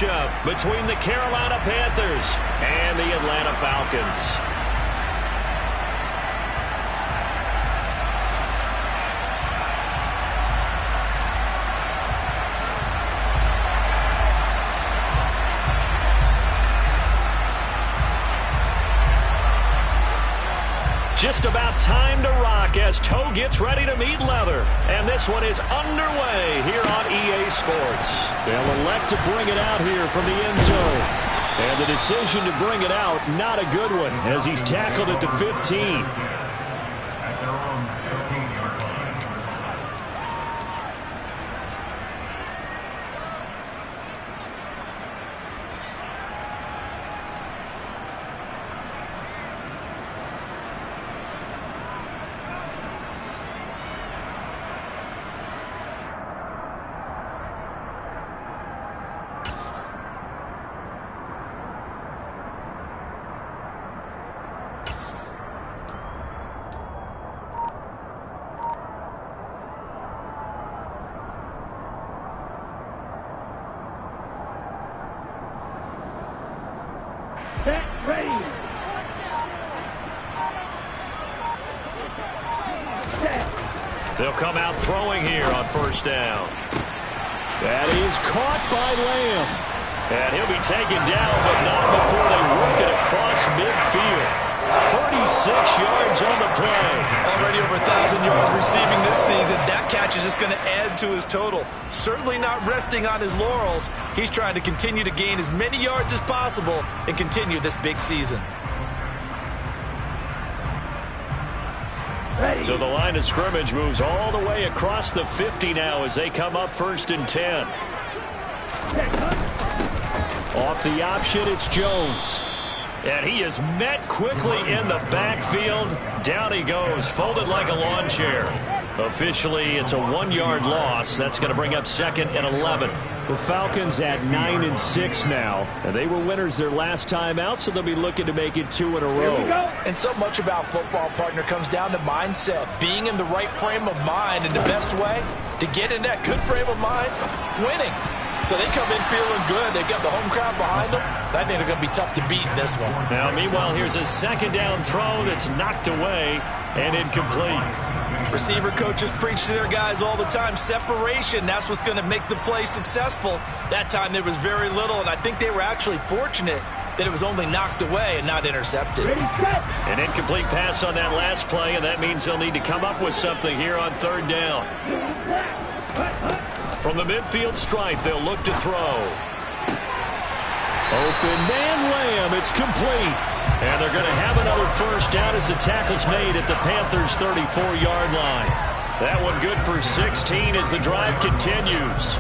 matchup between the Carolina Panthers and the Atlanta Falcons. Just about time to rock as toe gets ready to meet leather. And this one is underway here on EA Sports. They'll elect to bring it out here from the end zone. And the decision to bring it out, not a good one, as he's tackled at the 15. They'll come out throwing here on first down. That is caught by Lamb. And he'll be taken down, but not before they work it across midfield. 36 yards on the play. Already over 1,000 yards receiving this season. That catch is just going to add to his total. Certainly not resting on his laurels. He's trying to continue to gain as many yards as possible and continue this big season. So the line of scrimmage moves all the way across the 50 now as they come up 1st and 10. Off the option, it's Jones. And he is met quickly in the backfield. Down he goes, folded like a lawn chair. Officially, it's a 1-yard loss. That's going to bring up 2nd and 11. The Falcons at 9-6 now. And they were winners their last time out, so they'll be looking to make it 2 in a row. And so much about football, partner, comes down to mindset. Being in the right frame of mind, and the best way to get in that good frame of mind, winning. So they come in feeling good. They've got the home crowd behind them. I think they're going to be tough to beat in this one. Now, meanwhile, here's a 2nd down throw that's knocked away and incomplete. Receiver coaches preach to their guys all the time. Separation, that's what's going to make the play successful. That time there was very little, and I think they were actually fortunate that it was only knocked away and not intercepted. An incomplete pass on that last play, and that means they'll need to come up with something here on 3rd down. From the midfield stripe, they'll look to throw. Open man Lamb, it's complete. And they're going to have another 1st down as the tackle's made at the Panthers' 34-yard line. That one good for 16 as the drive continues.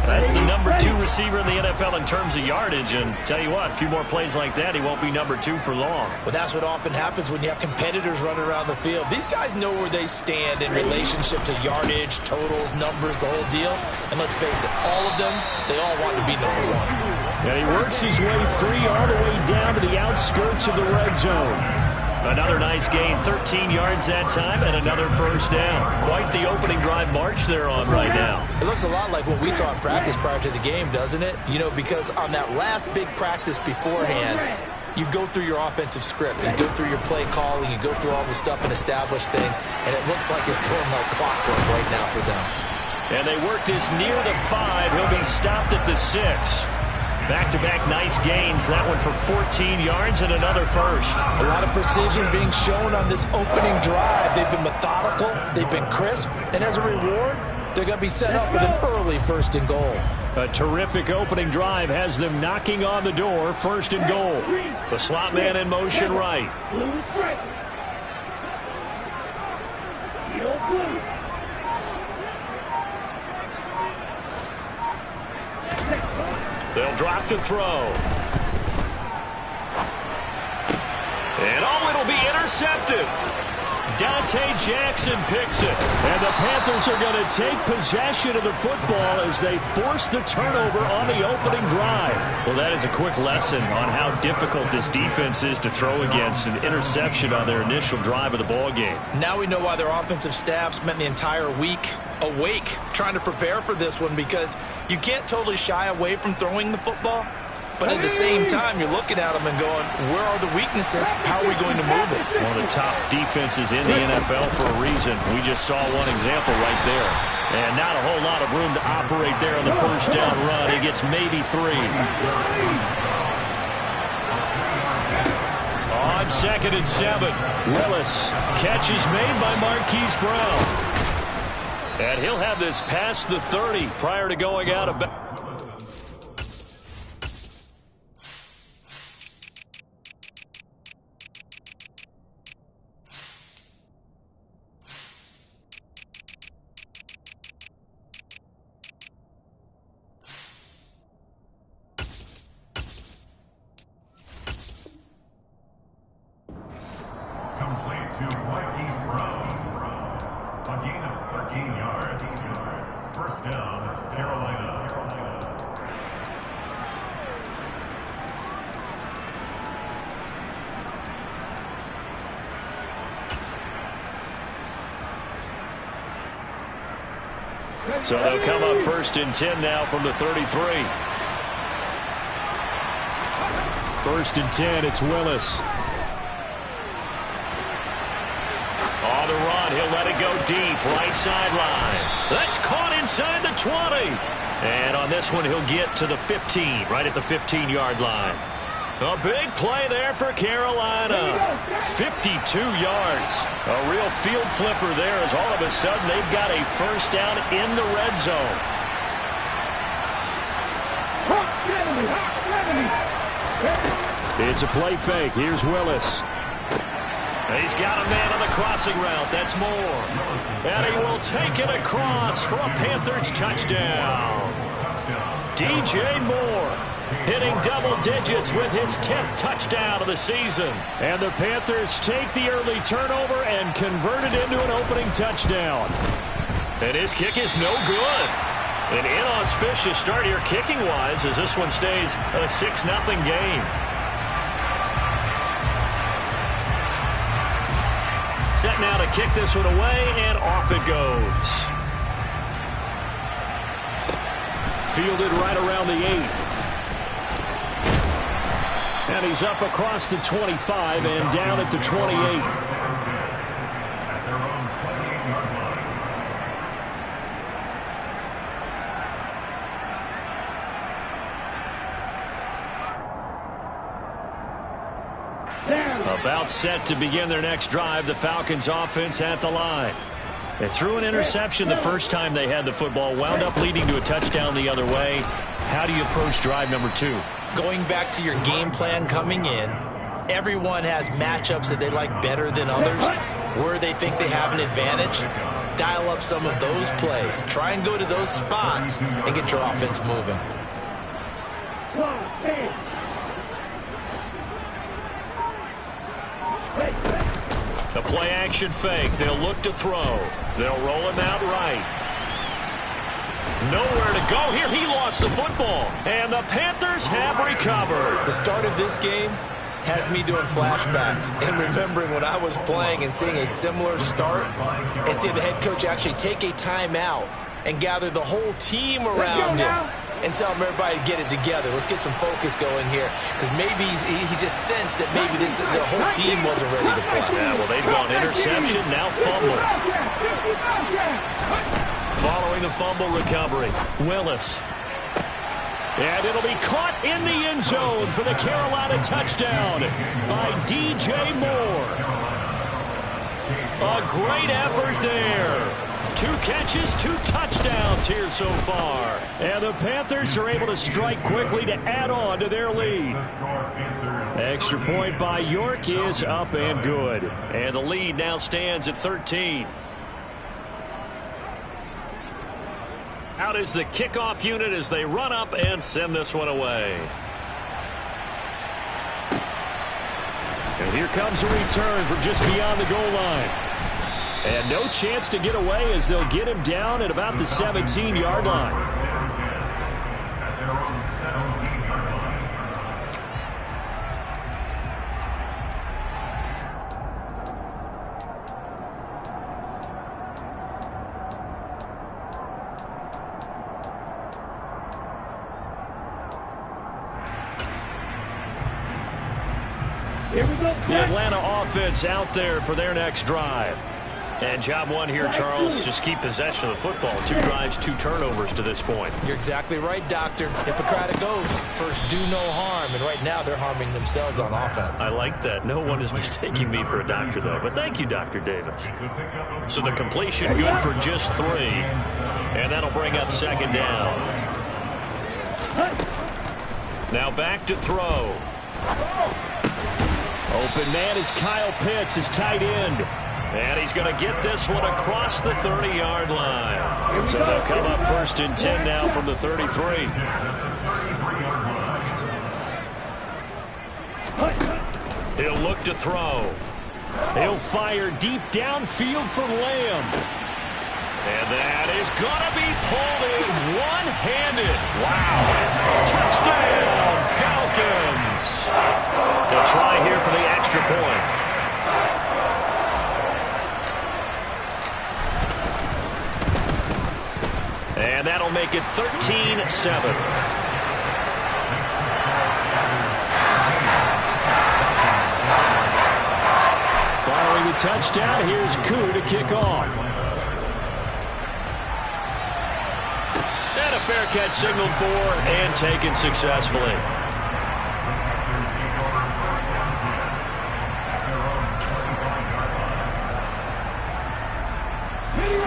That's the number 2 receiver in the NFL in terms of yardage. And tell you what, a few more plays like that, he won't be number 2 for long. Well, that's what often happens when you have competitors running around the field. These guys know where they stand in relationship to yardage, totals, numbers, the whole deal. And let's face it, all of them, they all want to be number 1. And he works his way free all the way down to the outskirts of the red zone. Another nice gain, 13 yards that time, and another 1st down. Quite the opening drive march they're on right now. It looks a lot like what we saw in practice prior to the game, doesn't it? You know, because on that last big practice beforehand, you go through your offensive script, you go through your play calling, you go through all the stuff and establish things, and it looks like it's going like clockwork right now for them. And they work this near the 5. He'll be stopped at the 6. Back-to-back nice gains. That one for 14 yards and another 1st. A lot of precision being shown on this opening drive. They've been methodical. They've been crisp. And as a reward, they're going to be set up with an early 1st and goal. A terrific opening drive has them knocking on the door. 1st and goal. The slot man in motion right. They'll drop to throw. And it'll be intercepted. Dante Jackson picks it. And the Panthers are going to take possession of the football as they force the turnover on the opening drive. Well, that is a quick lesson on how difficult this defense is to throw against. An interception on their initial drive of the ball game. Now we know why their offensive staff spent the entire week awake trying to prepare for this one, because you can't totally shy away from throwing the football. But at the same time, you're looking at them and going, where are the weaknesses? How are we going to move it? One of the top defenses in the NFL for a reason. We just saw one example right there. And not a whole lot of room to operate there on the first down run. He gets maybe 3. On 2nd and 7, Willis. Catch is made by Marquise Brown. And he'll have this past the 30 prior to going out of bounds. So they'll come up 1st and 10 now from the 33. 1st and 10, it's Willis. On the run, he'll let it go deep, right sideline. That's caught inside the 20. And on this one, he'll get to the 15, right at the 15-yard line. A big play there for Carolina. 52 yards. A real field flipper there, as all of a sudden they've got a first down in the red zone. It's a play fake. Here's Willis. He's got a man on the crossing route. That's Moore. And he will take it across for a Panthers touchdown. DJ Moore hitting double digits with his 10th touchdown of the season. And the Panthers take the early turnover and convert it into an opening touchdown. And his kick is no good. An inauspicious start here kicking-wise as this one stays a 6-0 game. Set now to kick this one away, and off it goes. Fielded right around the 8. And he's up across the 25 and down at the 28. About set to begin their next drive, the Falcons offense at the line. They threw an interception the first time they had the football, wound up leading to a touchdown the other way. How do you approach drive number 2? Going back to your game plan coming in, everyone has matchups that they like better than others, where they think they have an advantage. Dial up some of those plays. Try and go to those spots and get your offense moving. The play action fake. They'll look to throw. They'll roll him out right. Nowhere to go here. He lost the football. And the Panthers have recovered. The start of this game has me doing flashbacks and remembering when I was playing and seeing a similar start and seeing the head coach actually take a timeout and gather the whole team around him and tell everybody to get it together. Let's get some focus going here, because maybe he just sensed that maybe the whole team wasn't ready to play. Yeah, well, they've gone interception, now fumble. Following the fumble recovery, Willis. And it'll be caught in the end zone for the Carolina touchdown by DJ Moore. A great effort there. 2 catches, 2 touchdowns here so far. And the Panthers are able to strike quickly to add on to their lead. Extra point by York is up and good. And the lead now stands at 13. Out is the kickoff unit as they run up and send this one away. And here comes a return from just beyond the goal line. And no chance to get away as they'll get him down at about the 17-yard line. The Atlanta offense out there for their next drive. And job one here, Charles, just keep possession of the football. 2 drives, 2 turnovers to this point. You're exactly right, Doctor. Hippocratic oath. First, do no harm. And right now, they're harming themselves on offense. I like that. No one is mistaking me for a doctor, though. But thank you, Dr. Davis. So the completion good for just 3. And that'll bring up 2nd down. Now back to throw. Open man is Kyle Pitts, his tight end. And he's going to get this one across the 30-yard line. So they'll come up 1st and 10 now from the 33. He'll look to throw. He'll fire deep downfield for Lamb. And that is going to be pulled in one-handed. Wow. Touchdown, Falcons. To try here for the extra point. And that'll make it 13-7. Following the touchdown, here's Koo to kick off. And a fair catch signaled for and taken successfully.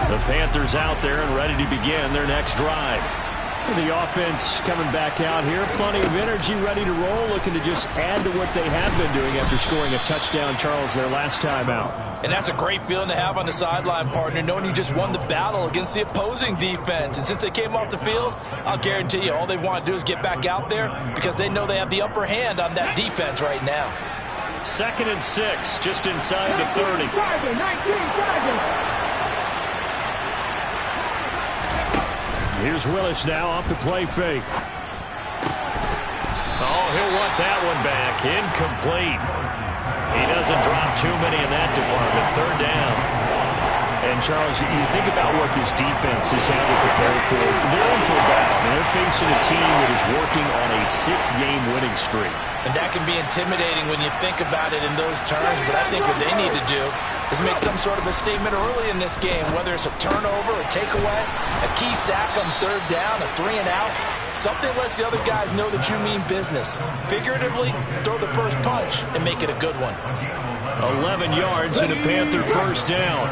The Panthers out there and ready to begin their next drive. The offense coming back out here. Plenty of energy, ready to roll, looking to just add to what they have been doing after scoring a touchdown, Charles, their last time out. And that's a great feeling to have on the sideline, partner, knowing you just won the battle against the opposing defense. And since they came off the field, I'll guarantee you all they want to do is get back out there because they know they have the upper hand on that defense right now. 2nd and 6, just inside the 30. Here's Willis now off the play fake. Oh, he'll want that one back. Incomplete. He doesn't drop too many in that department. 3rd down. And, Charles, you think about what this defense has had to prepare for. They're in for a battle. They're facing a team that is working on a 6-game winning streak. And that can be intimidating when you think about it in those terms. But I think what they need to do is make some sort of a statement early in this game, whether it's a turnover, a takeaway, a key sack on 3rd down, a 3-and-out. Something lets the other guys know that you mean business. Figuratively, throw the first punch and make it a good one. 11 yards and a Panther 1st down.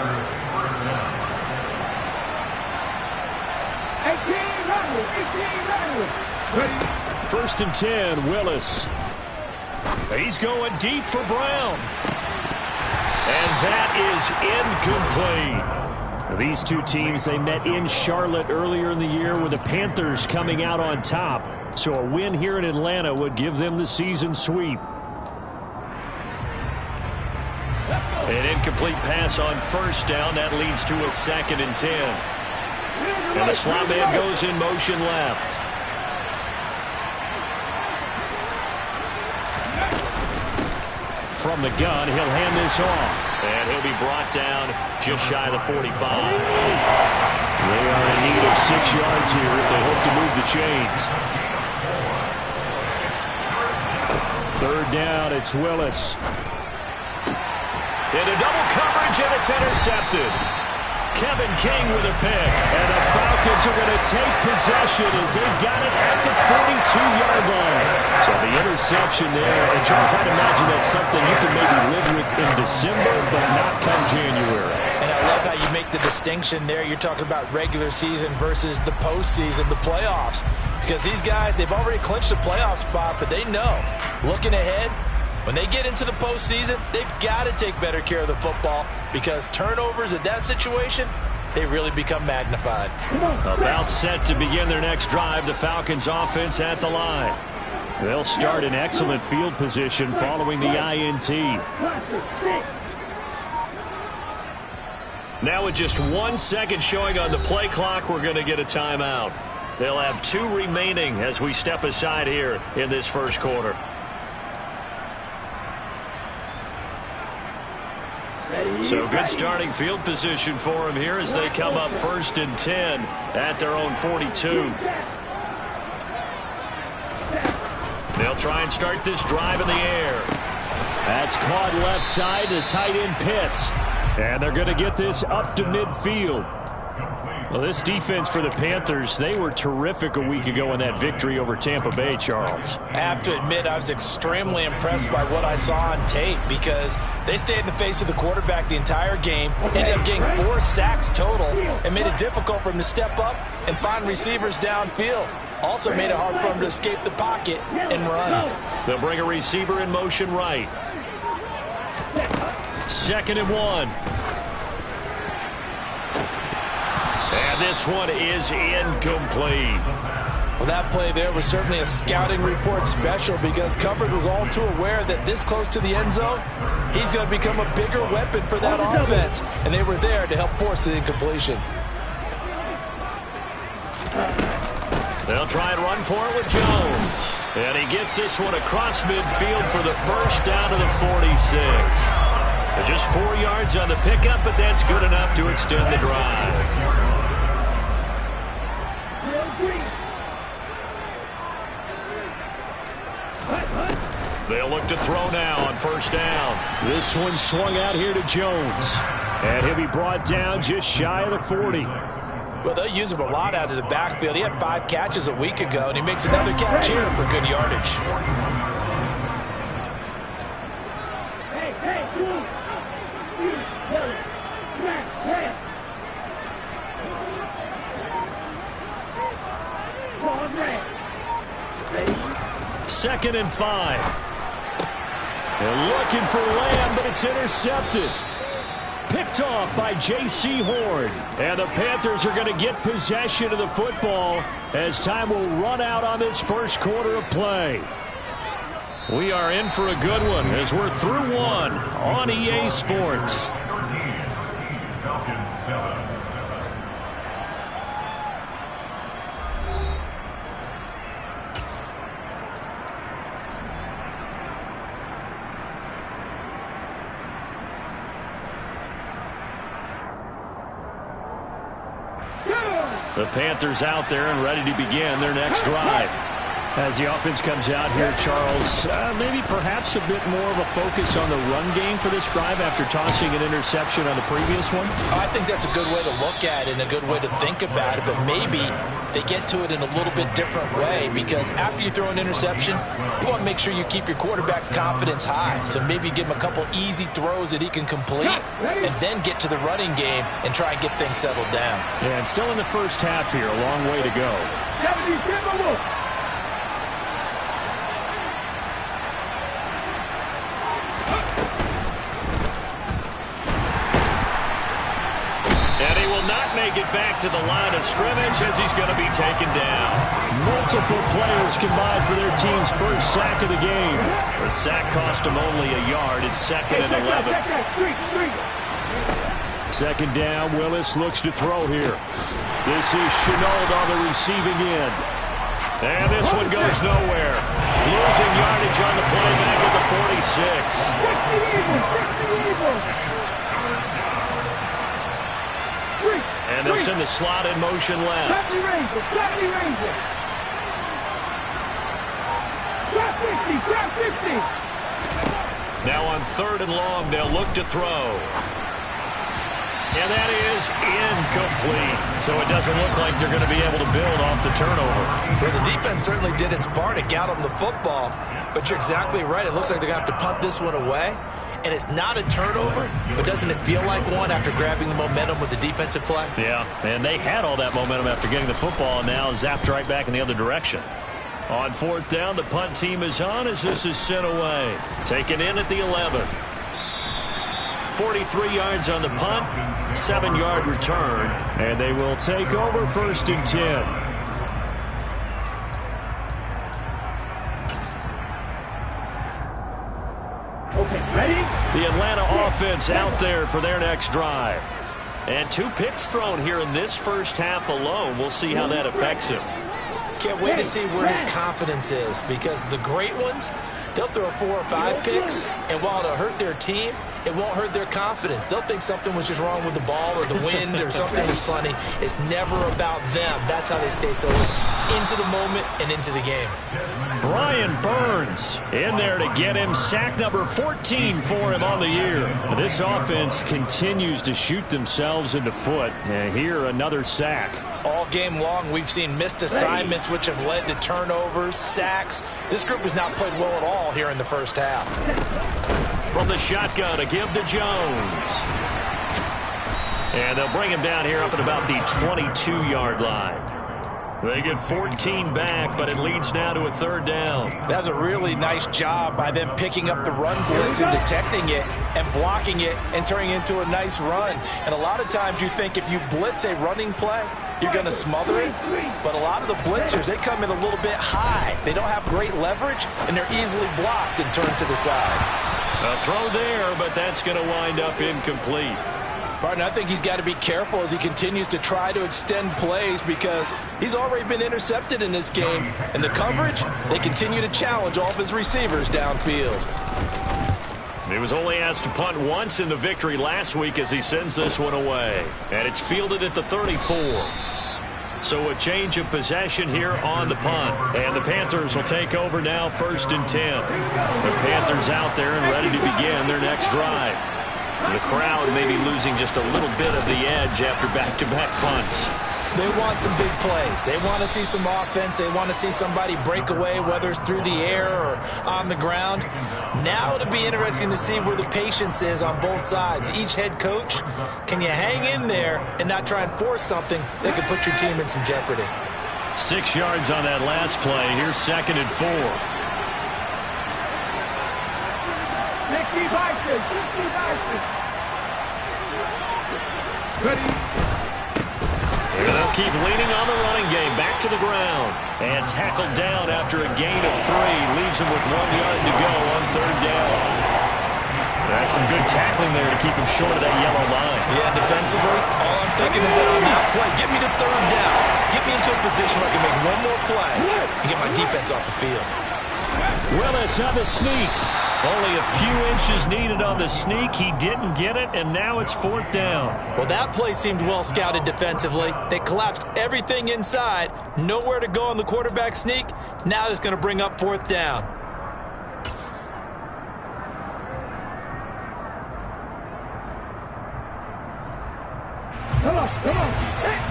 1st and 10, Willis. He's going deep for Brown. And that is incomplete. These two teams, they met in Charlotte earlier in the year with the Panthers coming out on top. So a win here in Atlanta would give them the season sweep. An incomplete pass on 1st down. That leads to a 2nd and 10. And the slot man goes in motion left. From the gun, he'll hand this off. And he'll be brought down just shy of the 45. They are in need of 6 yards here if they hope to move the chains. 3rd down, it's Willis. Into double coverage, and it's intercepted. Kevin King with a pick. And the Falcons are going to take possession as they've got it at the 42-yard line. So the interception there. And, Charles, I'd imagine that's something you can maybe live with in December, but not come January. And I love how you make the distinction there. You're talking about regular season versus the postseason, the playoffs. Because these guys, they've already clinched the playoff spot, but they know, looking ahead, when they get into the postseason, they've got to take better care of the football because turnovers in that situation, they really become magnified. About set to begin their next drive, the Falcons offense at the line. They'll start in excellent field position following the INT. Now with just 1 second showing on the play clock, we're going to get a timeout. They'll have 2 remaining as we step aside here in this first quarter. So good starting field position for them here as they come up 1st and 10 at their own 42. They'll try and start this drive in the air. That's caught left side to tight end Pitts. And they're going to get this up to midfield. Well, this defense for the Panthers, they were terrific a week ago in that victory over Tampa Bay, Charles. I have to admit, I was extremely impressed by what I saw on tape because they stayed in the face of the quarterback the entire game, ended up getting 4 sacks total, and made it difficult for him to step up and find receivers downfield. Also made it hard for him to escape the pocket and run. They'll bring a receiver in motion right. 2nd and 1. And this one is incomplete. Well, that play there was certainly a scouting report special because coverage was all too aware that this close to the end zone, he's going to become a bigger weapon for that offense. And they were there to help force the incompletion. They'll try and run for it with Jones. And he gets this one across midfield for the first down to the 46. Just 4 yards on the pickup, but that's good enough to extend the drive. They'll look to throw now on 1st down. This one swung out here to Jones. And he'll be brought down just shy of the 40. Well, they'll use him a lot out of the backfield. He had 5 catches a week ago, and he makes another catch here for good yardage. Second and 5. They're looking for Lamb, but it's intercepted. Picked off by J.C. Horn. And the Panthers are going to get possession of the football as time will run out on this first quarter of play. We are in for a good one as we're through one on EA Sports. The Panthers out there and ready to begin their next drive. As the offense comes out here, Charles, maybe perhaps a bit more of a focus on the run game for this drive after tossing an interception on the previous one? I think that's a good way to look at it and a good way to think about it, but maybe they get to it in a little bit different way because after you throw an interception, you want to make sure you keep your quarterback's confidence high. So maybe give him a couple easy throws that he can complete and then get to the running game and try and get things settled down. Yeah, and still in the first half here, a long way to go. Make it back to the line of scrimmage as he's going to be taken down. Multiple players combined for their team's first sack of the game. The sack cost him only a yard. It's 2nd and 11. 2nd down. Willis looks to throw here. This is Chenault on the receiving end. And this one goes nowhere. Losing yardage on the play back at the 46. And they'll send the slot in motion left. Now on 3rd and long, they'll look to throw. And that is incomplete. So it doesn't look like they're going to be able to build off the turnover. Well, the defense certainly did its part to get them the football. But you're exactly right. It looks like they're going to have to punt this one away. And it's not a turnover, but doesn't it feel like one after grabbing the momentum with the defensive play? Yeah, and they had all that momentum after getting the football and now zapped right back in the other direction. On 4th down, the punt team is on as this is sent away. Taken in at the 11. 43 yards on the punt, 7-yard return, and they will take over 1st and 10. Okay, ready? The Atlanta offense out there for their next drive. And 2 picks thrown here in this first half alone. We'll see how that affects him. Can't wait to see where his confidence is, because the great ones, they'll throw 4 or 5 picks, and while it'll hurt their team, it won't hurt their confidence. They'll think something was just wrong with the ball or the wind or something was funny. It's never about them. That's how they stay so into the moment and into the game. Brian Burns in there to get him sack number 14 for him on the year. This offense continues to shoot themselves in the foot. And here, another sack. All game long, we've seen missed assignments, which have led to turnovers, sacks. This group has not played well at all here in the first half. From the shotgun, a give to Jones. And they'll bring him down here up at about the 22-yard line. They get 14 back, but it leads now to a 3rd down. That's a really nice job by them picking up the run blitz and detecting it and blocking it and turning it into a nice run. And a lot of times you think if you blitz a running play, you're going to smother it. But a lot of the blitzers, they come in a little bit high. They don't have great leverage, and they're easily blocked and turned to the side. A throw there, but that's going to wind up incomplete. Barton, I think he's got to be careful as he continues to try to extend plays, because he's already been intercepted in this game. And the coverage, they continue to challenge all of his receivers downfield. He was only asked to punt once in the victory last week as he sends this one away. And it's fielded at the 34. So a change of possession here on the punt. And the Panthers will take over now, 1st and 10. The Panthers out there and ready to begin their next drive. The crowd may be losing just a little bit of the edge after back-to-back punts. They want some big plays. They want to see some offense. They want to see somebody break away, whether it's through the air or on the ground. Now it'll be interesting to see where the patience is on both sides. Each head coach, can you hang in there and not try and force something that could put your team in some jeopardy? 6 yards on that last play. Here's 2nd and 4. 60 Ready. And they'll keep leaning on the running game. Back to the ground. And tackled down after a gain of 3. Leaves him with 1 yard to go on 3rd down. That's some good tackling there to keep him short of that yellow line. Yeah, defensively, all I'm thinking is that on that play, get me to 3rd down. Get me into a position where I can make one more play and get my defense off the field. Willis on the sneak. Only a few inches needed on the sneak. He didn't get it, and now it's 4th down. Well, that play seemed well scouted defensively. They collapsed everything inside. Nowhere to go on the quarterback sneak. Now it's going to bring up 4th down. Come on. Hey.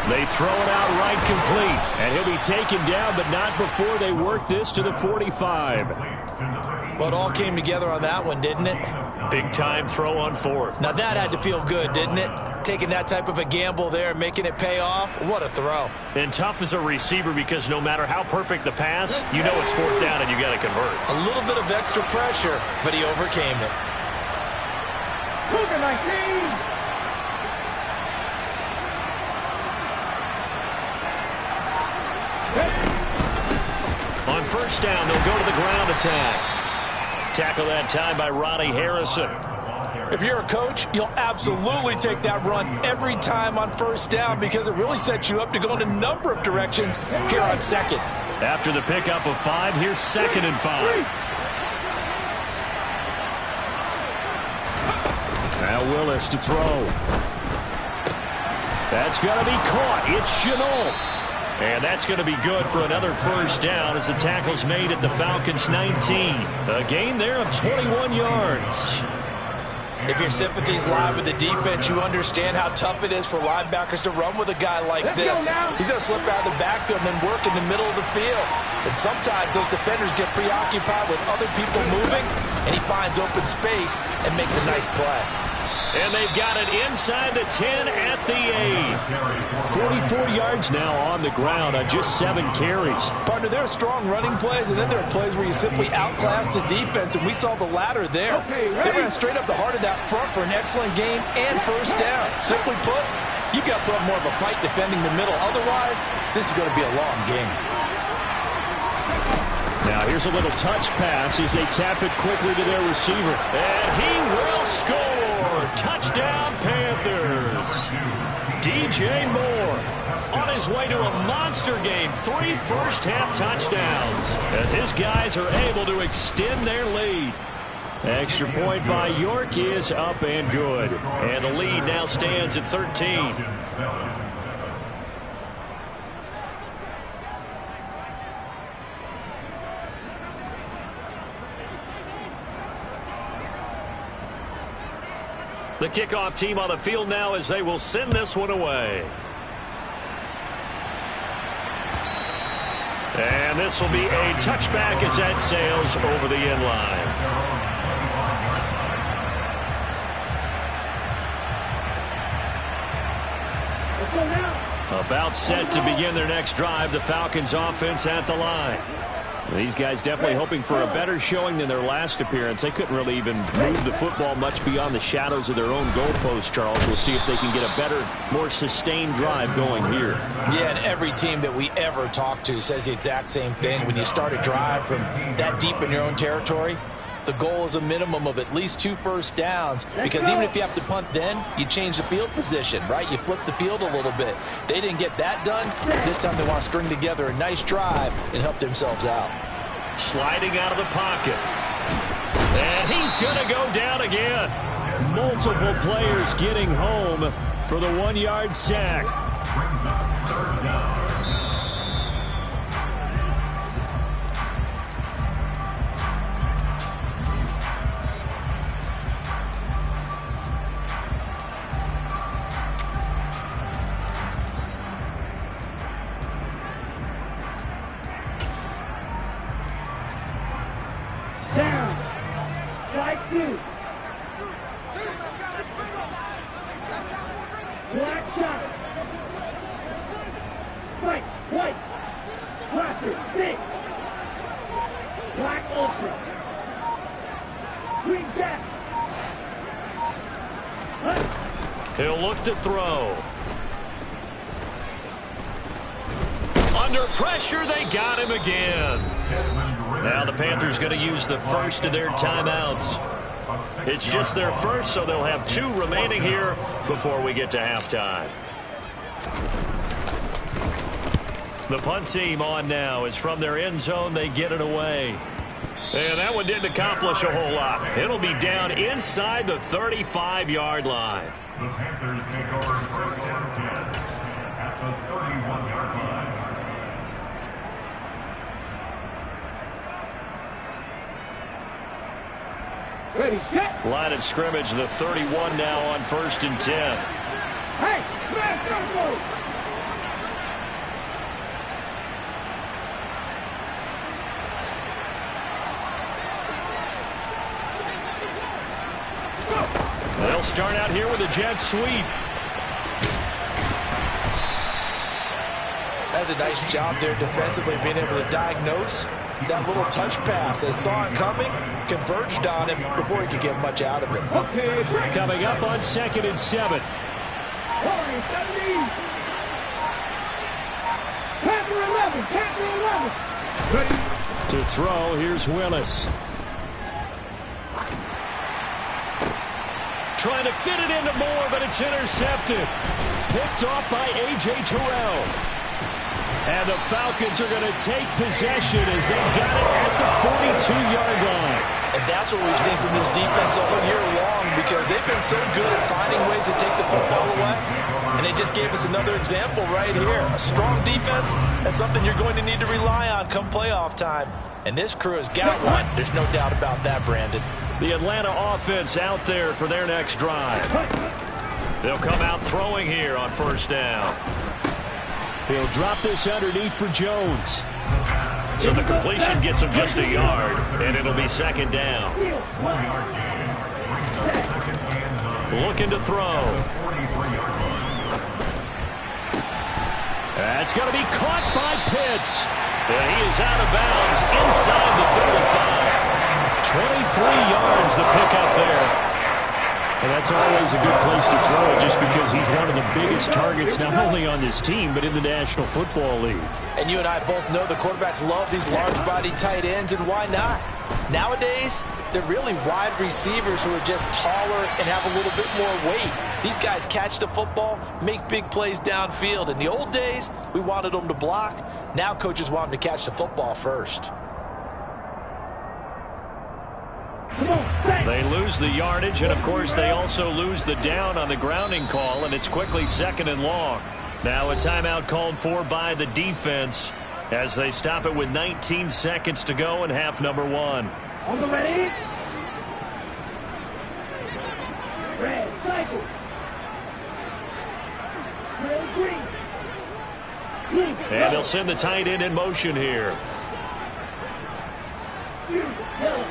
They throw it out right complete. And he'll be taken down, but not before they work this to the 45. But all came together on that one, didn't it? Big-time throw on 4th. Now that had to feel good, didn't it? Taking that type of a gamble there, making it pay off. What a throw. And tough as a receiver, because no matter how perfect the pass, you know it's 4th down and you got to convert. A little bit of extra pressure, but he overcame it. Cougar 19. On 1st down, they'll go to the ground attack. Tackle that time by Ronnie Harrison. If you're a coach, you'll absolutely take that run every time on 1st down, because it really sets you up to go in a number of directions here on 2nd. After the pickup of 5, here's 2nd and 5. Now Willis to throw. That's going to be caught. It's Chenault. And that's going to be good for another 1st down as the tackle's made at the Falcons' 19. A gain there of 21 yards. If your sympathies lie with the defense, you understand how tough it is for linebackers to run with a guy like this. He's going to slip out of the backfield and then work in the middle of the field. And sometimes those defenders get preoccupied with other people moving, and he finds open space and makes a nice play. And they've got it inside the 10 at the 8. 44 yards now on the ground on just 7 carries. Partner, there are strong running plays, and then there are plays where you simply outclass the defense, and we saw the latter there. They ran straight up the heart of that front for an excellent gain and 1st down. Simply put, you've got to put up more of a fight defending the middle. Otherwise, this is going to be a long game. Now here's a little touch pass as they tap it quickly to their receiver. And he will score. Touchdown, Panthers. DJ Moore on his way to a monster game. 3 first-half touchdowns as his guys are able to extend their lead. Extra point by York is up and good. And the lead now stands at 13. The kickoff team on the field now as they will send this one away. And this will be a touchback as that sails over the end line. About set to begin their next drive, the Falcons offense at the line. These guys definitely hoping for a better showing than their last appearance. They couldn't really even move the football much beyond the shadows of their own goalpost, Charles. We'll see if they can get a better, more sustained drive going here. Yeah, and every team that we ever talk to says the exact same thing. When you start a drive from that deep in your own territory, the goal is a minimum of at least 2 first downs, because even if you have to punt then, you change the field position, right? You flip the field a little bit. They didn't get that done. This time they want to string together a nice drive and help themselves out. Sliding out of the pocket. And he's going to go down again. Multiple players getting home for the 1-yard sack. Down. Strike 2. Black shot. White. White. Blacker. Thick. Black ultra. Green cat. He'll look to throw. Under pressure, they got him again. Now the Panthers going to use the first of their timeouts. It's just their first, so they'll have 2 remaining here before we get to halftime. The punt team on now is from their end zone. They get it away. And that one didn't accomplish a whole lot. It'll be down inside the 35-yard line. The Panthers take over first and 10 at the 31-yard line. Ready, set. Line of scrimmage, the 31 now on 1st and 10. Hey, smash that move. They'll start out here with a jet sweep. That's a nice job there defensively, being able to diagnose that little touch pass. They saw it coming, converged on him before he could get much out of it. Okay, break. Coming up on 2nd and 7. Corey, 70. Panther 11. Panther 11. Ready. To throw, here's Willis. Trying to fit it into Moore, but it's intercepted. Picked off by A.J. Terrell. And the Falcons are going to take possession as they got it at the 42-yard line. And that's what we've seen from this defense all year long, because they've been so good at finding ways to take the football away. And they just gave us another example right here. A strong defense, that's something you're going to need to rely on come playoff time. And this crew has got one. There's no doubt about that, Brandon. The Atlanta offense out there for their next drive. They'll come out throwing here on 1st down. He'll drop this underneath for Jones. So the completion gets him just a yard, and it'll be 2nd down. Looking to throw. That's going to be caught by Pitts. And he is out of bounds inside the 35. 23 yards the pickup there. And that's always a good place to throw it just because he's one of the biggest targets not only on this team but in the National Football League. And you and I both know the quarterbacks love these large-bodied tight ends, and why not? Nowadays, they're really wide receivers who are just taller and have a little bit more weight. These guys catch the football, make big plays downfield. In the old days, we wanted them to block. Now coaches want them to catch the football first. They lose the yardage, and of course they also lose the down on the grounding call, and it's quickly 2nd and long. Now a timeout called for by the defense as they stop it with 19 seconds to go in half number 1. On the ready. Red, cycle. Red, green. Green, And they'll send the tight end in motion here. yellow.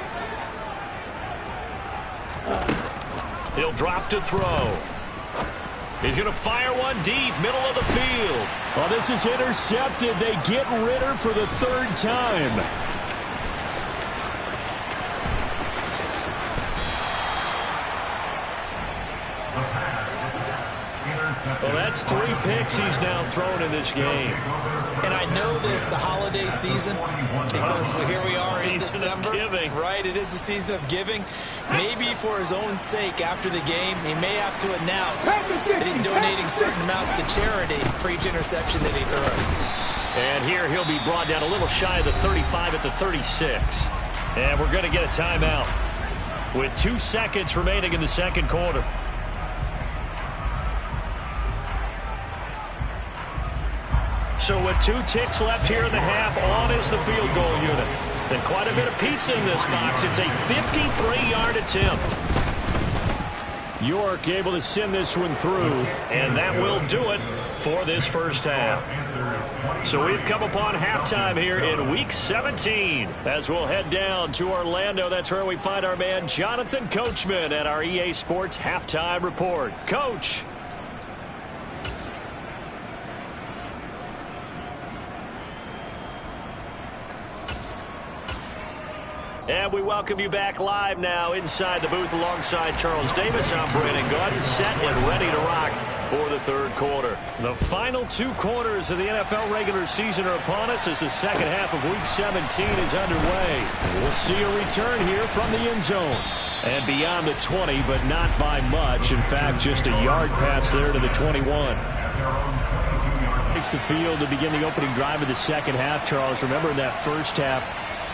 He'll drop to throw. He's going to fire one deep, middle of the field. Well, this is intercepted. They get Ritter for the 3rd time. Well, that's 3 picks he's now thrown in this game. And I know this, the holiday season, because here we are in December. Right, it is the season of giving. Maybe for his own sake after the game, he may have to announce that he's donating certain amounts to charity for each interception that he throws. And here he'll be brought down a little shy of the 35 at the 36. And we're going to get a timeout with 2 seconds remaining in the 2nd quarter. So with 2 ticks left here in the half, on is the field goal unit. And quite a bit of pizza in this box. It's a 53-yard attempt. York able to send this one through, and that will do it for this first half. So we've come upon halftime here in Week 17 as we'll head down to Orlando. That's where we find our man Jonathan Coachman at our EA Sports Halftime Report. Coach. And we welcome you back live now inside the booth alongside Charles Davis. I'm Brandon Gordon, set and ready to rock for the 3rd quarter. The final 2 quarters of the NFL regular season are upon us as the 2nd half of Week 17 is underway. We'll see a return here from the end zone. And beyond the 20, but not by much. In fact, just a yard pass there to the 21. Takes the field to begin the opening drive of the 2nd half, Charles. Remember in that first half,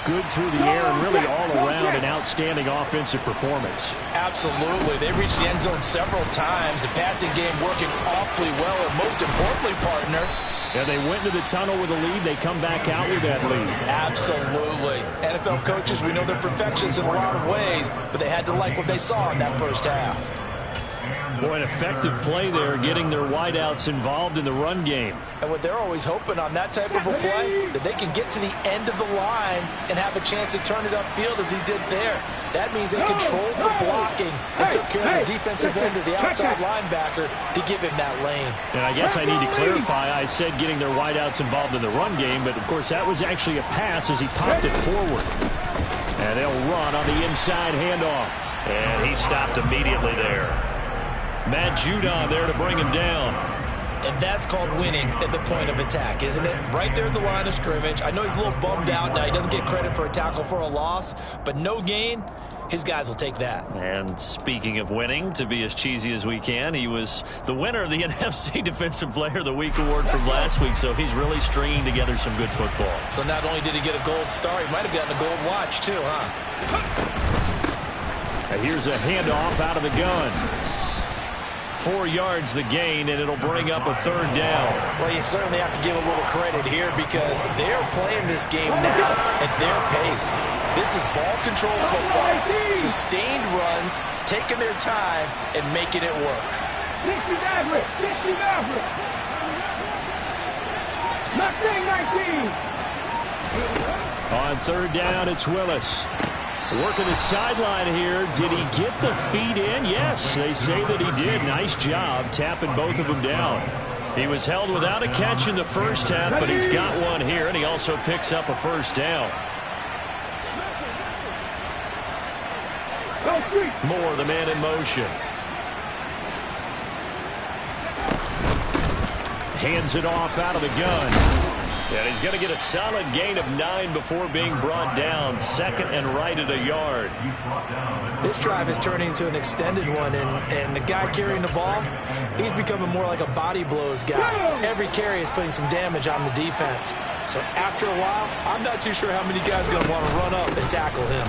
good through the air and really all around an outstanding offensive performance. Absolutely. They reached the end zone several times. The passing game working awfully well, and most importantly, partner, yeah, they went into the tunnel with a lead. They come back out with that lead. Absolutely. NFL coaches, we know they're perfectionists in a lot of ways, but they had to like what they saw in that first half. Boy, an effective play there, getting their wideouts involved in the run game. And what they're always hoping on that type of a play, that they can get to the end of the line and have a chance to turn it upfield as he did there. That means they controlled the blocking and took care of the defensive end or the outside linebacker to give him that lane. And I guess I need to clarify, I said getting their wideouts involved in the run game, but of course that was actually a pass as he popped it forward. And they'll run on the inside handoff. And he stopped immediately there. Matt Judon there to bring him down. And that's called winning at the point of attack, isn't it? Right there at the line of scrimmage. I know he's a little bummed out now. He doesn't get credit for a tackle for a loss, but no gain, his guys will take that. And speaking of winning, to be as cheesy as we can, he was the winner of the NFC Defensive Player of the Week award from last week, so he's really stringing together some good football. So not only did he get a gold star, he might have gotten a gold watch too, huh? And here's a handoff out of the gun. 4 yards the gain, and it'll bring up a 3rd down. Well, you certainly have to give a little credit here because they're playing this game now at their pace. This is ball control football. Sustained runs, taking their time, and making it work. 60 average. Mustang 19. On 3rd down, it's Willis. Working the sideline here. Did he get the feet in? Yes, they say that he did. Nice job tapping both of them down. He was held without a catch in the first half, but he's got one here, and he also picks up a 1st down. Moore, the man in motion. Hands it off out of the gun. And he's going to get a solid gain of 9 before being brought down. Second and right at a yard. This drive is turning into an extended one, and the guy carrying the ball, he's becoming more like a body blows guy. Every carry is putting some damage on the defense. So after a while, I'm not too sure how many guys are going to want to run up and tackle him.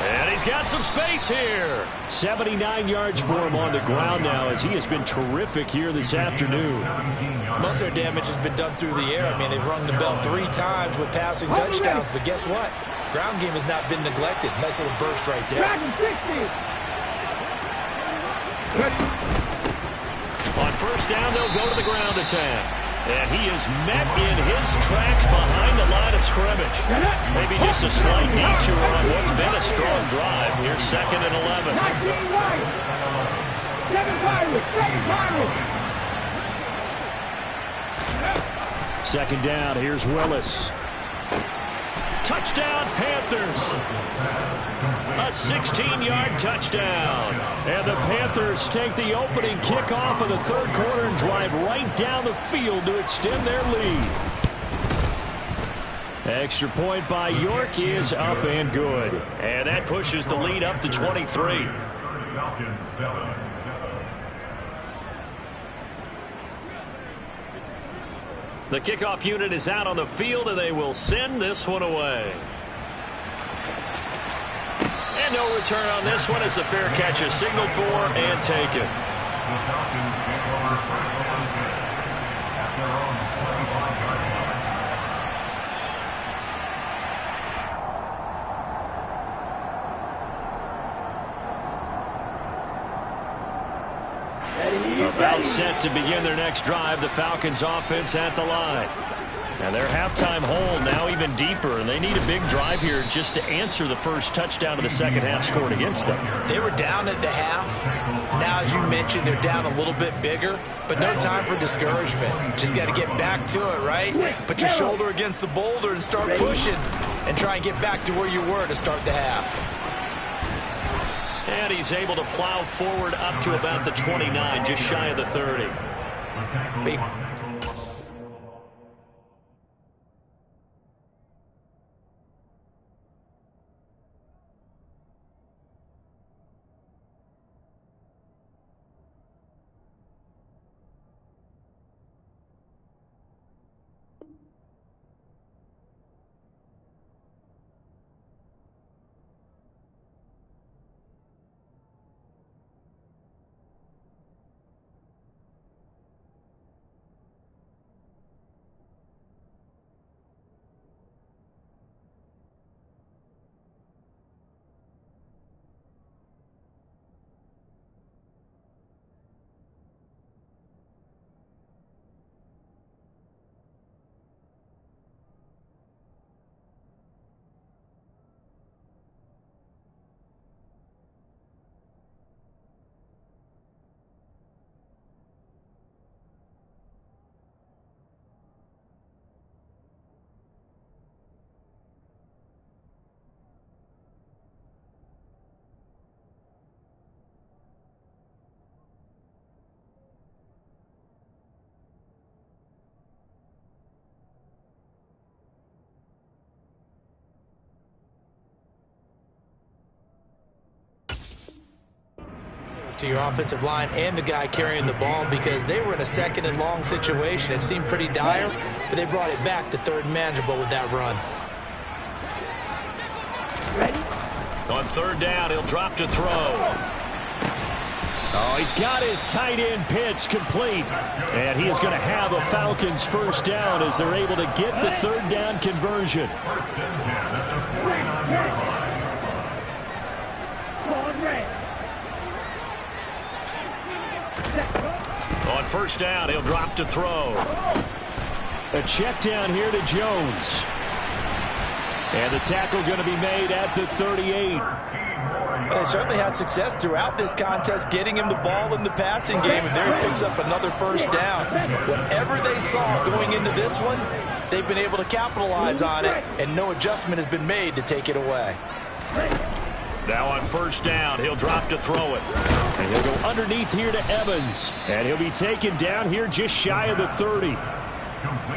And he's got some space here. 79 yards for him on the ground now, as he has been terrific here this afternoon. Most of their damage has been done through the air. I mean, they've rung the bell 3 times with passing touchdowns, but guess what? Ground game has not been neglected. Nice little burst right there. On first down, they'll go to the ground attack. And he is met in his tracks behind the line of scrimmage. Maybe just a slight detour on what's been a strong drive. Here's second and 11. Second down, here's Willis. Touchdown, Panthers. A 16-yard touchdown. And the Panthers take the opening kickoff of the third quarter and drive right down the field to extend their lead. Extra point by York is up and good. And that pushes the lead up to 23. The kickoff unit is out on the field, and they will send this one away. And no return on this one as the fair catch is signaled for and taken. The Falcons take over first and 10 at their own 25-yard line. About set to begin their next drive, the Falcons offense at the line. And their halftime hole now even deeper, and they need a big drive here just to answer the first touchdown of the second half scored against them. They were down at the half. Now, as you mentioned, they're down a little bit bigger, but no time for discouragement. Just got to get back to it, right? Put your shoulder against the boulder and start pushing and try and get back to where you were to start the half. And he's able to plow forward up to about the 29, just shy of the 30. To your offensive line and the guy carrying the ball, because they were in a second and long situation. It seemed pretty dire, but they brought it back to third and manageable with that run. Ready? On third down, he'll drop to throw. Oh, he's got his tight end pitch complete. And he is going to have a Falcons first down as they're able to get the third down conversion. First and 10 at the 49-yard line. On first down, he'll drop to throw. A check down here to Jones. And the tackle going to be made at the 38. They certainly had success throughout this contest getting him the ball in the passing game, and there he picks up another first down. Whatever they saw going into this one, they've been able to capitalize on it, and no adjustment has been made to take it away. Now on first down, he'll drop to throw it. And he'll go underneath here to Evans. And he'll be taken down here just shy of the 30.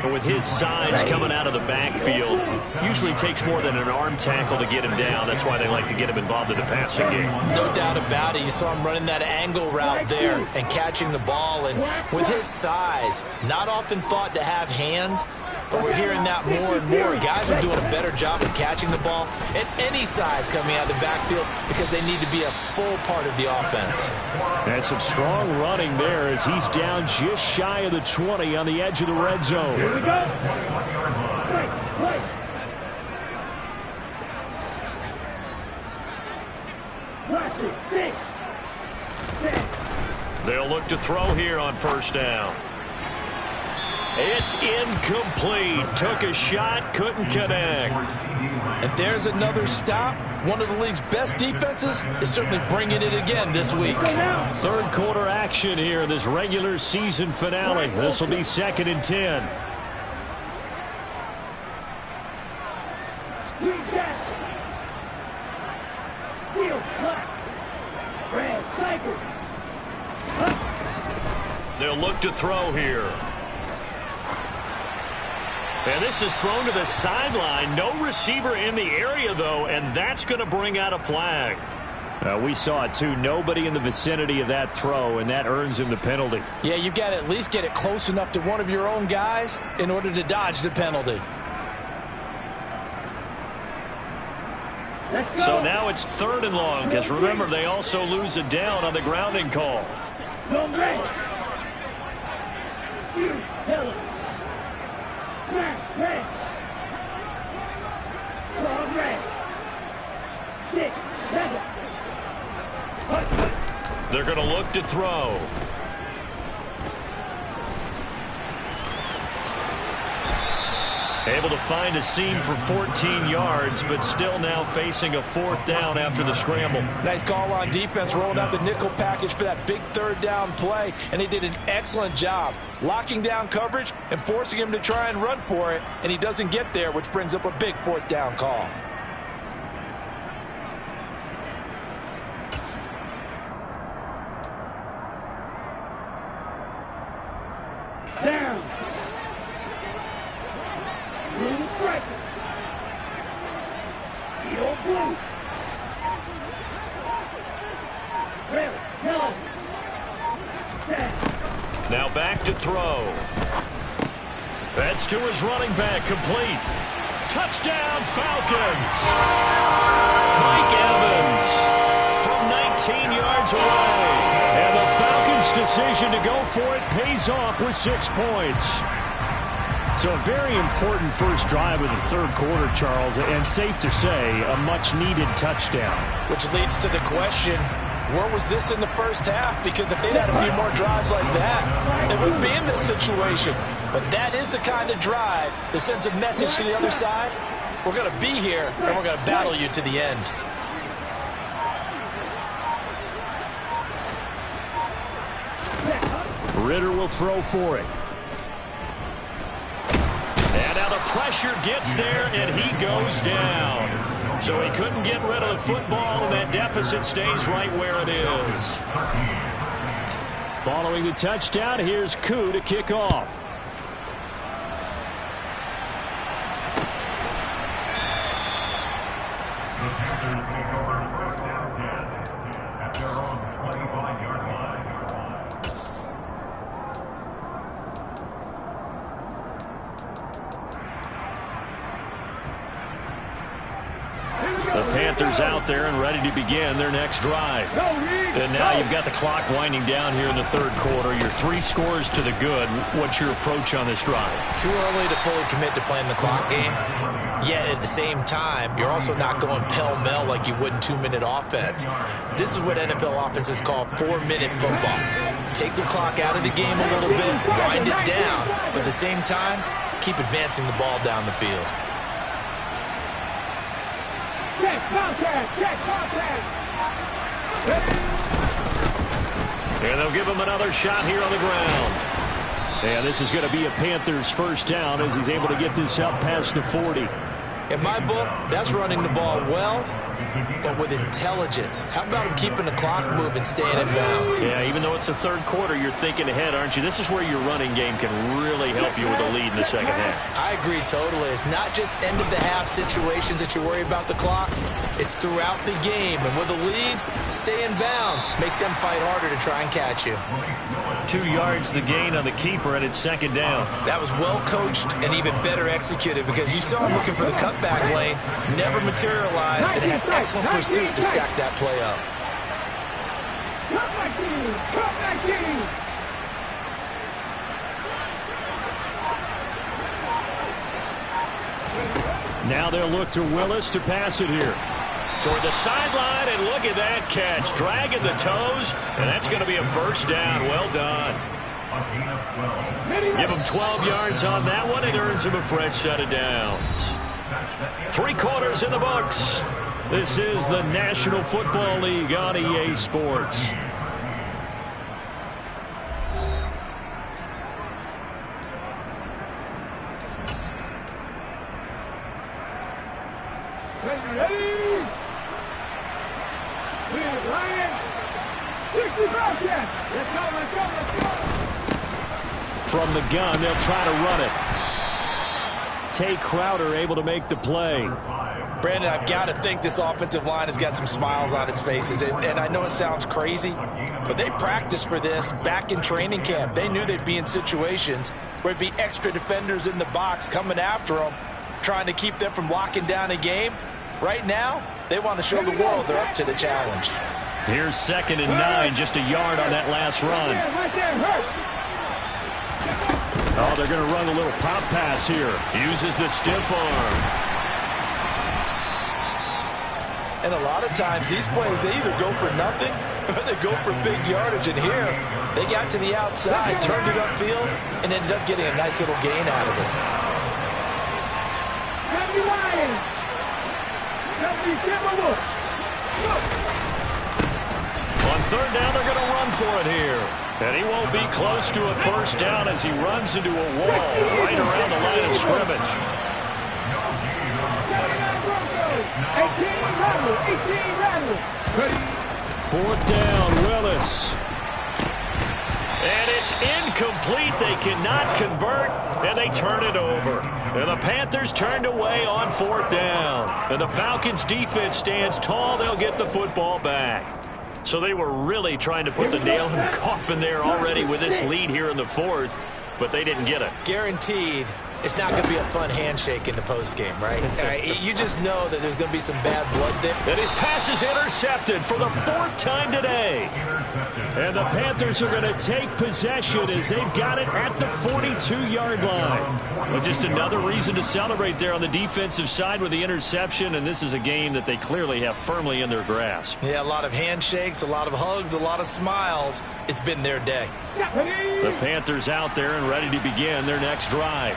But with his size coming out of the backfield, usually takes more than an arm tackle to get him down. That's why they like to get him involved in the passing game. No doubt about it. You saw him running that angle route there and catching the ball. And with his size, not often thought to have hands, but we're hearing that more and more. Guys are doing a better job of catching the ball at any size coming out of the backfield because they need to be a full part of the offense. And some strong running there as he's down just shy of the 20 on the edge of the red zone. Here we go. Play. They'll look to throw here on first down. It's incomplete. Took a shot, couldn't connect. And there's another stop. One of the league's best defenses is certainly bringing it again this week. Third quarter action here in this regular season finale. This will be 2nd and 10. They'll look to throw here. And this is thrown to the sideline. No receiver in the area, though, and that's going to bring out a flag. We saw it, too. Nobody in the vicinity of that throw, and that earns him the penalty. Yeah, you've got to at least get it close enough to one of your own guys in order to dodge the penalty. So now it's 3rd and long, because remember, they also lose a down on the grounding call. They're going to look to throw. Able to find a seam for 14 yards, but still now facing a 4th down after the scramble. Nice call on defense, rolling out the nickel package for that big 3rd down play, and they did an excellent job locking down coverage and forcing him to try and run for it, and he doesn't get there, which brings up a big 4th down call. Down. Blue strike. Your blue. Red, yellow. Now back to throw. That's to his running back, complete. Touchdown, Falcons. Mike Evans from 19 yards away. And the Falcons' decision to go for it pays off with 6 points. So a very important first drive of the 3rd quarter, Charles, and safe to say, a much-needed touchdown. Which leads to the question, where was this in the first half? Because if they'd had a few more drives like that, they wouldn't be in this situation. But that is the kind of drive that sends a message to the other side. We're going to be here, and we're going to battle you to the end. Ritter will throw for it. And now the pressure gets there, and he goes down. So he couldn't get rid of the football, and that deficit stays right where it is. Following the touchdown, here's Koo to kick off. The Panthers take over 1st and 10 at their own 25-yard line. The Panthers out there and ready to begin their next drive. And now you've got the clock winding down here in the 3rd quarter. You're 3 scores to the good. What's your approach on this drive? Too early to fully commit to playing the clock game. Yet at the same time, you're also not going pell-mell like you would in 2-minute offense. This is what NFL offenses call 4-minute football. Take the clock out of the game a little bit, wind it down, but at the same time, keep advancing the ball down the field. Check contact. Check contact. And they'll give him another shot here on the ground. And this is going to be a Panthers first down as he's able to get this up past the 40. In my book, that's running the ball well but with intelligence. How about him keeping the clock moving, staying in bounds? Yeah, even though it's the third quarter, you're thinking ahead, aren't you? This is where your running game can really help you with a lead in the second half. I agree totally. It's not just end-of-the-half situations that you worry about the clock. It's throughout the game. And with a lead, stay in bounds. Make them fight harder to try and catch you. 2 yards the gain on the keeper, and it's second down. That was well coached and even better executed because you saw him looking for the cutback lane, never materialized, and had excellent pursuit to stack that play up. Now they'll look to Willis to pass it here. Toward the sideline, and look at that catch. Dragging the toes, and that's going to be a first down. Well done. Give him 12 yards on that one. It earns him a fresh set of downs. 3 quarters in the books. This is the National Football League on EA Sports. From the gun, they'll try to run it. Tay Crowder able to make the play. Brandon, I've got to think this offensive line has got some smiles on its faces. And I know it sounds crazy, but they practiced for this back in training camp. They knew they'd be in situations where it'd be extra defenders in the box coming after them, trying to keep them from locking down a game. Right now, they want to show the world they're up to the challenge. Here's 2nd and 9, just a yard on that last run. Oh, they're going to run a little pop pass here. Uses the stiff arm. And a lot of times, these plays, they either go for nothing or they go for big yardage. And here, they got to the outside, turned it upfield, and ended up getting a nice little gain out of it. On 3rd down, they're going to run for it here. And he won't be close to a first down as he runs into a wall right around the line of scrimmage. 4th down, Willis. And it's incomplete. They cannot convert, and they turn it over. And the Panthers turned away on 4th down. And the Falcons' defense stands tall. They'll get the football back. So they were really trying to put the nail in the coffin there already with this lead here in the 4th, but they didn't get it. Guaranteed, it's not going to be a fun handshake in the postgame, right? You just know that there's going to be some bad blood there. And his pass is intercepted for the 4th time today. And the Panthers are going to take possession as they've got it at the 42-yard line. Well, just another reason to celebrate there on the defensive side with the interception, and this is a game that they clearly have firmly in their grasp. Yeah, a lot of handshakes, a lot of hugs, a lot of smiles. It's been their day. The Panthers out there and ready to begin their next drive.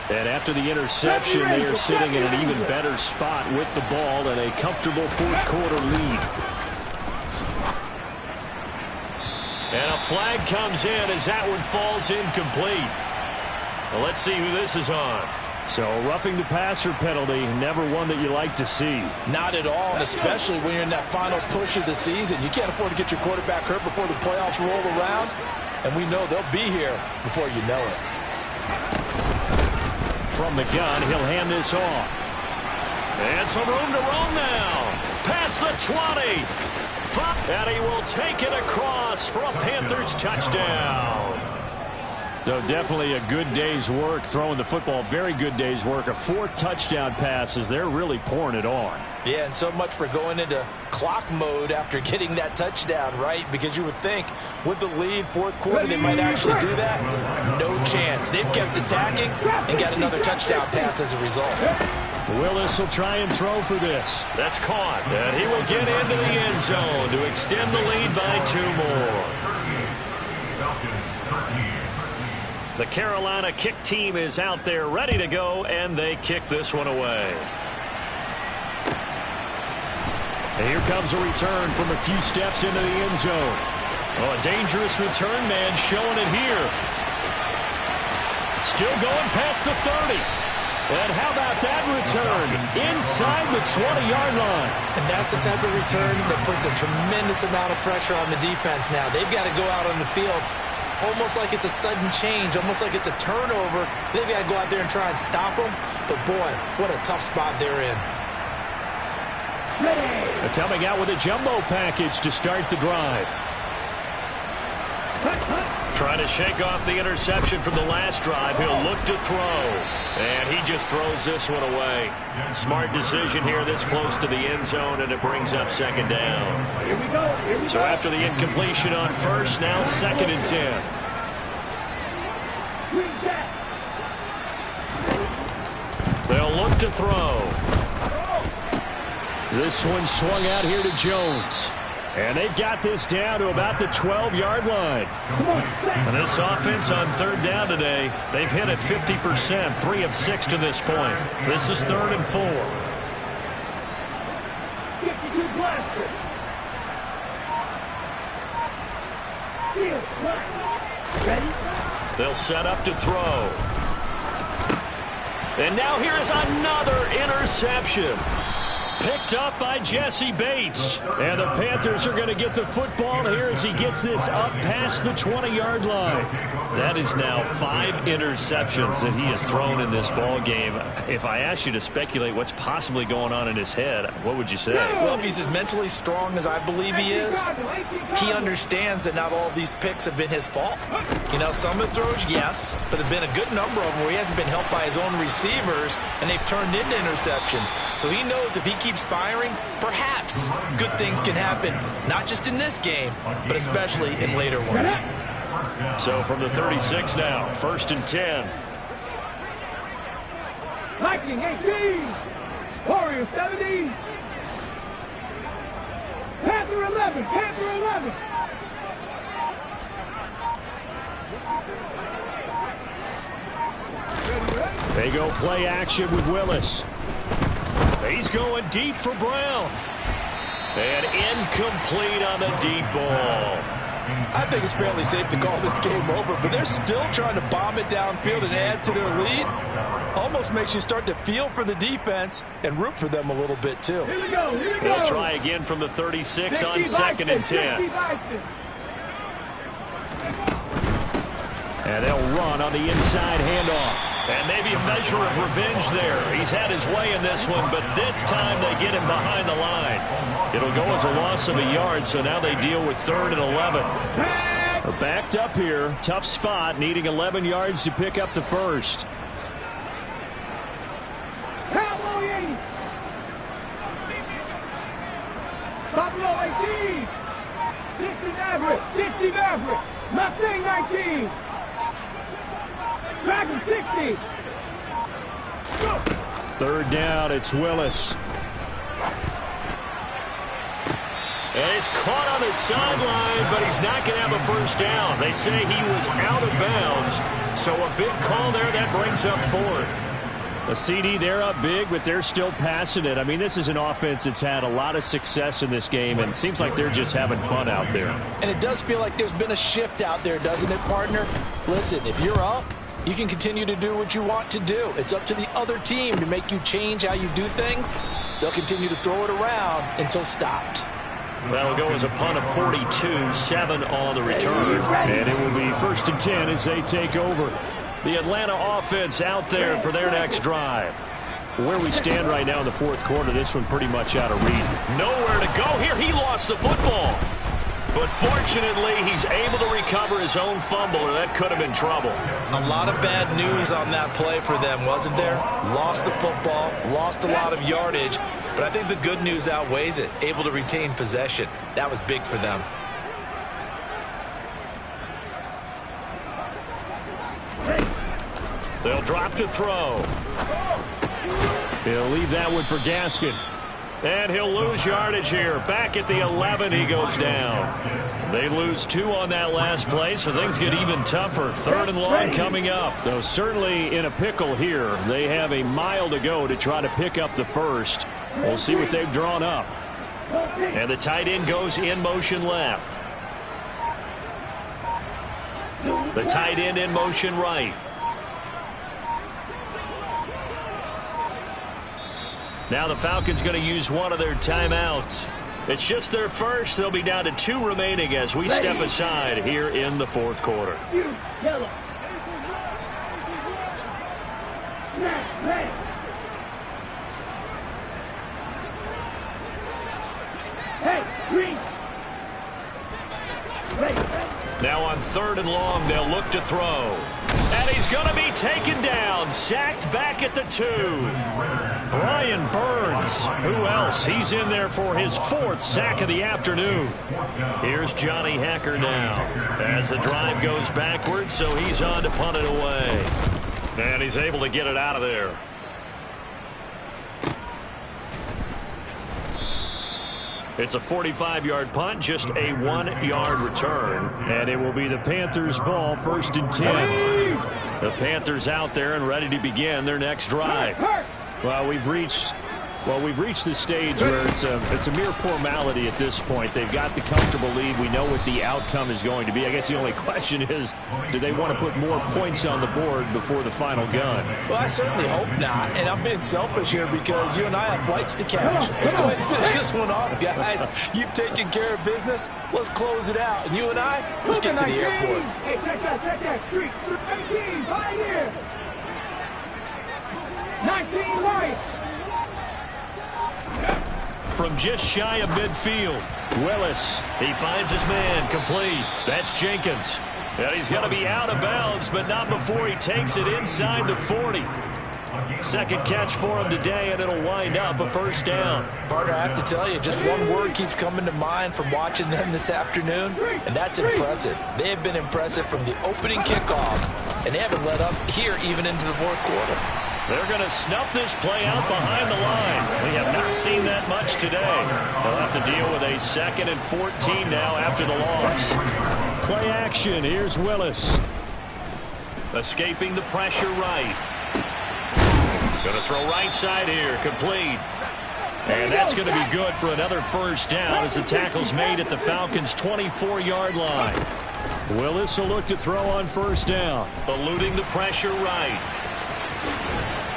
And after the interception, they are sitting in an even better spot with the ball and a comfortable 4th quarter lead. And a flag comes in as that one falls incomplete. Well, let's see who this is on. So roughing the passer penalty, never one that you like to see. Not at all, and especially when you're in that final push of the season. You can't afford to get your quarterback hurt before the playoffs roll around, and we know they'll be here before you know it. From the gun, he'll hand this off. And some room to roam now. Past the 20. And he will take it across for a Panthers touchdown. So definitely a good day's work throwing the football. Very good day's work. A 4th touchdown pass as they're really pouring it on. Yeah, and so much for going into clock mode after getting that touchdown, right? Because you would think with the lead, 4th quarter, they might actually do that. No chance. They've kept attacking and got another touchdown pass as a result. Willis will try and throw for this. That's caught. And he will get into the end zone to extend the lead by 2 more. The Carolina kick team is out there ready to go, and they kick this one away. And here comes a return from a few steps into the end zone. Oh, a dangerous return man showing it here. Still going past the 30. And how about that return? Inside the 20-yard line. And that's the type of return that puts a tremendous amount of pressure on the defense now. They've got to go out on the field almost like it's a sudden change, almost like it's a turnover. They've got to go out there and try and stop them. But, boy, what a tough spot they're in. Coming out with a jumbo package to start the drive. Trying to shake off the interception from the last drive. He'll look to throw. And he just throws this one away. Smart decision here this close to the end zone, and it brings up second down. Here we go. Here we So go. after the incompletion on first, now 2nd and 10. They'll look to throw. This one swung out here to Jones. And they've got this down to about the 12-yard line. And this offense on 3rd down today, they've hit it 50%, 3 of 6 to this point. This is 3rd and 4. 52 blaster. Ready? They'll set up to throw. And now here's another interception. Picked up by Jesse Bates. And the Panthers are going to get the football here as he gets this up past the 20-yard line. That is now 5 interceptions that he has thrown in this ball game. If I asked you to speculate what's possibly going on in his head, what would you say? Well, if he's as mentally strong as I believe he is, he understands that not all of these picks have been his fault. You know, some of the throws, yes, but there have been a good number of them where he hasn't been helped by his own receivers, and they've turned into interceptions. So he knows if he keeps firing, perhaps good things can happen, not just in this game, but especially in later ones. So from the 36 now, 1st and 10. Viking 18. Warrior 70. Panther 11. Panther 11. They go play action with Willis. He's going deep for Brown. And incomplete on the deep ball. I think it's fairly safe to call this game over, but they're still trying to bomb it downfield and add to their lead. Almost makes you start to feel for the defense and root for them a little bit, too. Here we go. Here we go. They'll try again from the 36 on 2nd and 10. And they'll run on the inside handoff. And maybe a measure of revenge there. He's had his way in this one, but this time they get him behind the line. It'll go as a loss of a yard, so now they deal with 3rd and 11. They're backed up here. Tough spot, needing 11 yards to pick up the first. Cowboy 80. Buffalo 18. 60 Maverick. 60 Maverick. Mustang 19. Dragon 60. 3rd down, it's Willis. And he's caught on the sideline, but he's not going to have a first down. They say he was out of bounds, so a big call there that brings up 4th. A CD, they're up big, but they're still passing it. I mean, this is an offense that's had a lot of success in this game, and it seems like they're just having fun out there. And it does feel like there's been a shift out there, doesn't it, partner? Listen, if you're up, you can continue to do what you want to do. It's up to the other team to make you change how you do things. They'll continue to throw it around until stopped. That'll go as a punt of 42, 7 on the return. And it will be 1st and 10 as they take over. The Atlanta offense out there for their next drive. Where we stand right now in the 4th quarter, this one pretty much out of reach. Nowhere to go here. He lost the football. But fortunately, he's able to recover his own fumble, or that could have been trouble. A lot of bad news on that play for them, wasn't there? Lost the football, lost a lot of yardage, but I think the good news outweighs it. Able to retain possession. That was big for them. They'll drop to throw. He'll leave that one for Gaskin. And he'll lose yardage here. Back at the 11, he goes down. They lose 2 on that last play, so things get even tougher. 3rd and long coming up. Though certainly in a pickle here. They have a mile to go to try to pick up the first. We'll see what they've drawn up. And the tight end goes in motion left. The tight end in motion right. Now the Falcons going to use one of their timeouts. It's just their first. They'll be down to 2 remaining as we step aside here in the fourth quarter. Yellow. Red. Hey, green. Now on 3rd and long, they'll look to throw. And he's going to be taken down, sacked back at the 2. Brian Burns, who else? He's in there for his 4th sack of the afternoon. Here's Johnny Hacker now as the drive goes backwards, so he's on to punt it away. And he's able to get it out of there. It's a 45-yard punt, just a 1-yard return. And it will be the Panthers' ball, 1st and 10. The Panthers out there and ready to begin their next drive. Well, we've reached the stage where it's a mere formality at this point. They've got the comfortable lead. We know what the outcome is going to be. I guess the only question is, do they want to put more points on the board before the final gun? Well, I certainly hope not. And I'm being selfish here because you and I have flights to catch. Let's go ahead and finish this one off, guys. You've taken care of business. Let's close it out. And you and I, let's get to the airport. Hey, check that. 18, right here. 19 right. From just shy of midfield, Willis, he finds his man, complete. That's Jenkins. And he's going to be out of bounds, but not before he takes it inside the 40. Second catch for him today, and it'll wind up a 1st down. Partner, I have to tell you, just one word keeps coming to mind from watching them this afternoon, and that's impressive. They have been impressive from the opening kickoff, and they haven't let up here even into the 4th quarter. They're going to snuff this play out behind the line. We have not seen that much today. They'll have to deal with a 2nd and 14 now after the loss. Play action. Here's Willis. Escaping the pressure right. Going to throw right side here. Complete. And that's going to be good for another 1st down as the tackle's made at the Falcons' 24-yard line. Willis will look to throw on 1st down. Eluding the pressure right.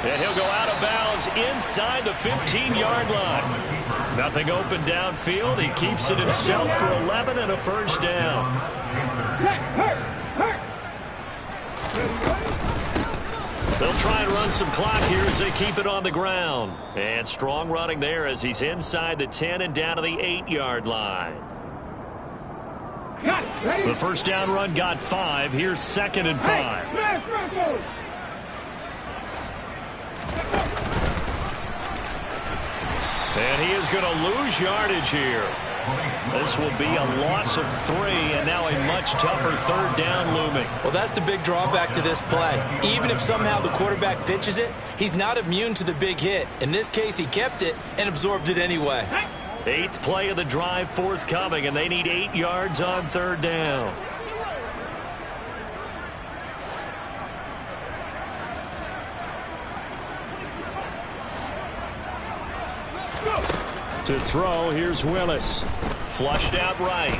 And he'll go out of bounds inside the 15-yard line. Nothing open downfield. He keeps it himself for 11 and a 1st down. They'll try and run some clock here as they keep it on the ground. And strong running there as he's inside the 10 and down to the 8-yard line. The 1st down run got 5. Here's 2nd and 5. And he is going to lose yardage here. This will be a loss of 3, and now a much tougher 3rd down looming. Well, that's the big drawback to this play. Even if somehow the quarterback pitches it, he's not immune to the big hit. In this case, he kept it and absorbed it anyway. 8th play of the drive forthcoming, and they need 8 yards on 3rd down. To throw, here's Willis. Flushed out right.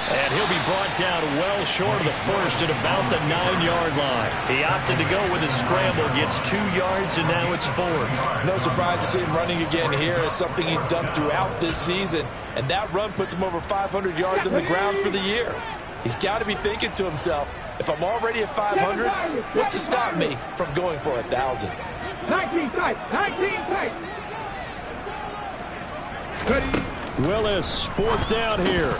And he'll be brought down well short of the 1st at about the 9-yard line. He opted to go with a scramble, gets 2 yards, and now it's 4th. No surprise to see him running again here. It's something he's done throughout this season. And that run puts him over 500 yards on the ground for the year. He's got to be thinking to himself, if I'm already at 500, what's to stop me from going for 1,000? 19 tight. Willis, 4th down here.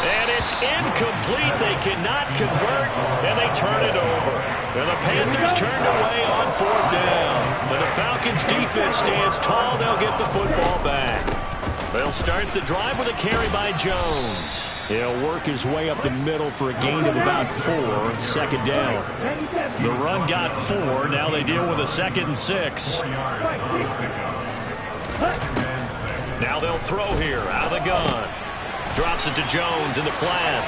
And it's incomplete. They cannot convert, and they turn it over. And the Panthers turned away on 4th down. But the Falcons' defense stands tall. They'll get the football back. They'll start the drive with a carry by Jones. He'll work his way up the middle for a gain of about 4, 2nd down. The run got 4. Now they deal with a 2nd and 6. Now they'll throw here out of the gun. Drops it to Jones in the flat.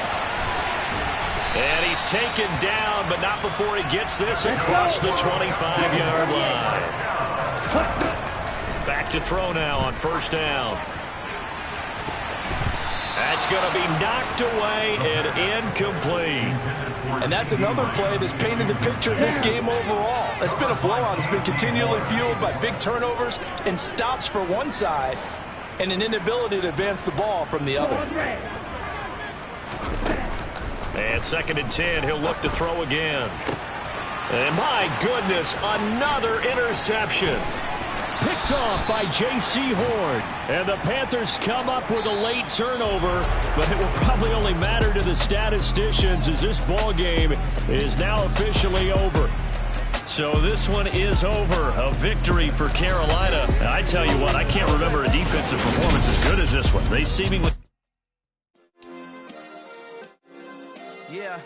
And he's taken down, but not before he gets this across the 25-yard line. Back to throw now on 1st down. That's going to be knocked away and incomplete. And that's another play that's painted the picture of this game overall. It's been a blowout. It's been continually fueled by big turnovers and stops for one side and an inability to advance the ball from the other. And 2nd and 10, he'll look to throw again. And my goodness, another interception. Picked off by J.C. Horn. And the Panthers come up with a late turnover, but it will probably only matter to the statisticians as this ball game is now officially over. So this one is over. A victory for Carolina. I tell you what, I can't remember a defensive performance as good as this one. They seemingly... Yeah.